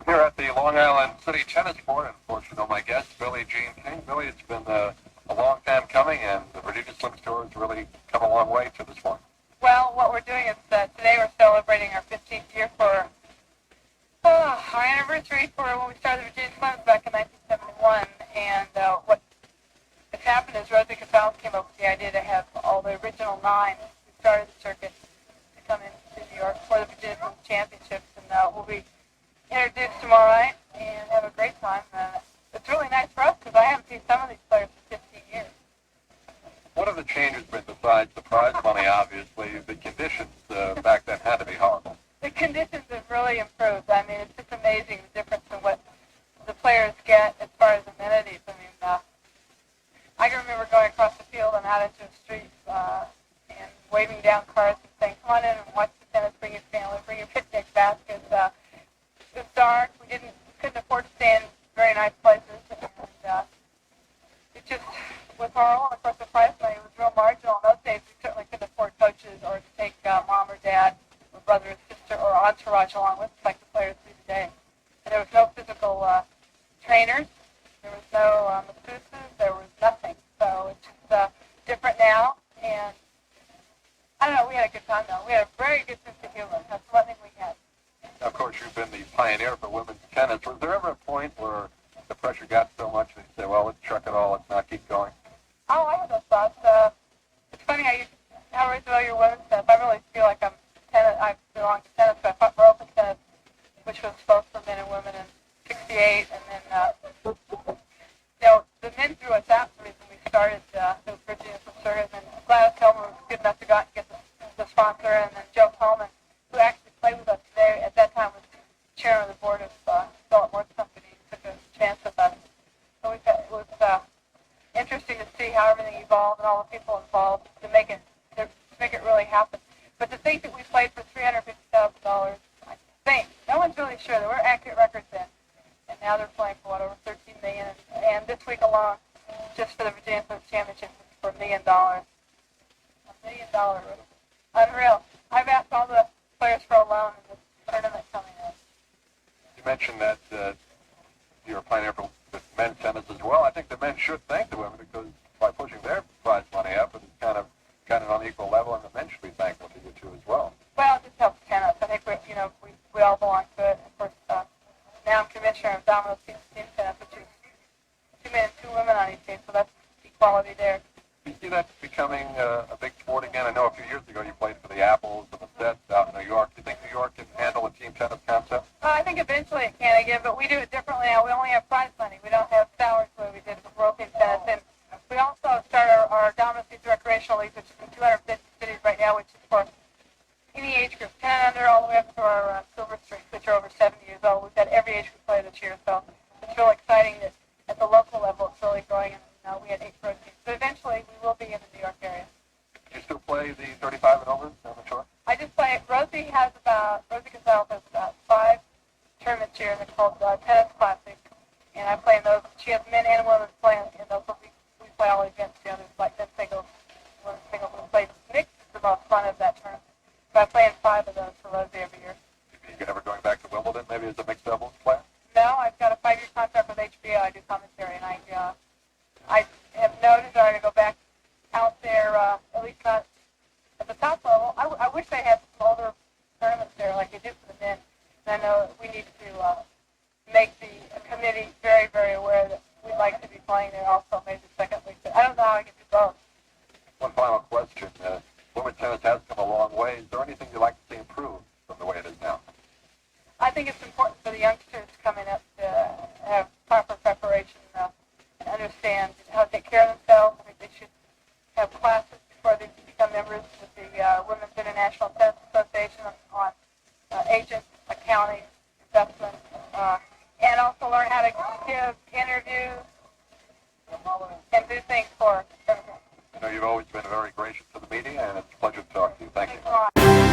Here at the Long Island City Tennis Court, and of course you know my guest, Billie Jean King. Billie, it's been a long time coming, and the Virginia Slims Tour has really come a long way to this point. Well, what we're doing is today we're celebrating our 15th year for our anniversary for when we started the Virginia Slims back in 1971. And what has happened is Rosie Casals came up with the idea to have all the original 9 who started the circuit to come into New York for the Virginia Slims Championships, and we'll be introduced tomorrow night and have a great time. It's really nice for us because I haven't seen some of these players for 15 years. What have the changes been besides the prize money, obviously? The conditions back then had to be horrible. The conditions have really improved. I mean, it's just amazing the difference in what the players get as far as amenities. I mean, I can remember going across the field and out into the streets and waving down cards and saying, come on in and watch the tennis, bring your family, bring your picnic baskets. It was dark. We couldn't afford to stay in very nice places. And it just was horrible. Of course, the prize money was real marginal. In those days, we certainly couldn't afford coaches or to take mom or dad or brother or sister or entourage along with us like the players do today. And there was no physical trainers. There was no masseuses. There was nothing. So it's just different now. And I don't know. We had a good time, though. We had a very good sense of humor. That's one thing we had. Of course, you've been the pioneer for women's tennis. Was there ever a point where the pressure got so much that you say, well, let's chuck it all, let's not keep going? Oh, I have those thoughts. It's funny how you raise all your women's tennis. I really feel like I belong to tennis, but I fought for open tennis, which was both for men and women in '68, and then the men threw us out the reason we started the Virginia Slims Circuit, and Gladys Helmer was good enough to go out and get the sponsor, and then Joe Coleman, who actually played with us today, at that time was chairman of the board of Philip Morris Company, took a chance with us. So it was interesting to see how everything evolved and all the people involved to make it really happen. But to think that we played for $350,000, I think no one's really sure. There were accurate records then, and now they're playing for over $13 million. And this week alone, just for the Virginia Slims Championship, it's for $1 million. $1 million, unreal. I've asked all the players for a loan in this tournament coming up. You mentioned that you're a pioneer for men's tennis as well. I think the men should thank the women because by pushing their prize money up, it's kind of got an unequal level, and the men should be thankful to you too as well. Well, it just helps tennis. I think we all belong to it. Of course, now I'm commissioner of Domino's Team Tennis, which is 2 men and 2 women on each team, so that's equality there. Do you see that becoming a big sport again? I know a few years ago you played for the Apples and the Sets out in New York. Do you think New York can handle a team tennis concept? I think eventually it can again, but we do it differently now. We only have prize money. We don't have salaries the way we did with World Team Tennis. And we also start our Domino's Team Recreational League, which is in 250 cities right now, which is for any age group, 10 and under, all the way up to our Silver Streaks, which are over 70 years old. We've got every age group play this year, so it's real exciting that at the local level it's really growing. And we had 8 pro teams. But eventually we will be in the New York area. Do you still play the 35 and over on the tour? I just play. Rosie Casals has about 5 tournaments here, and they're called Tennis Classic. And I play in those. She has men and women playing in those. So we play all events together, like men's singles, women's singles. We play mixed. It's the most fun of that tournament. But I play in 5 of those for Rosie every year. Are you ever going back to Wimbledon, maybe as a mixed doubles player? No, I've got a 5-year contract with HBO. I do commentary, and I have no desire to go back out there, at least not at the top level. I wish they had some older tournaments there like they do for the men. And I know we need to make the committee very, very aware that we'd like to be playing there also, maybe the second week. But I don't know how I can do both. One final question. Women's tennis has come a long way. Is there anything you'd like to see improved from the way it is now? I think it's important for the youngsters coming up to have proper preparation and understand how to take care of themselves. I think they should have classes before they become members of the Women's International Tennis Association on agents, accounting, investment, and also learn how to give interviews and do things for everyone. I know you've always been very gracious to the media, and it's a pleasure to talk to you. Thank you. Thanks a lot.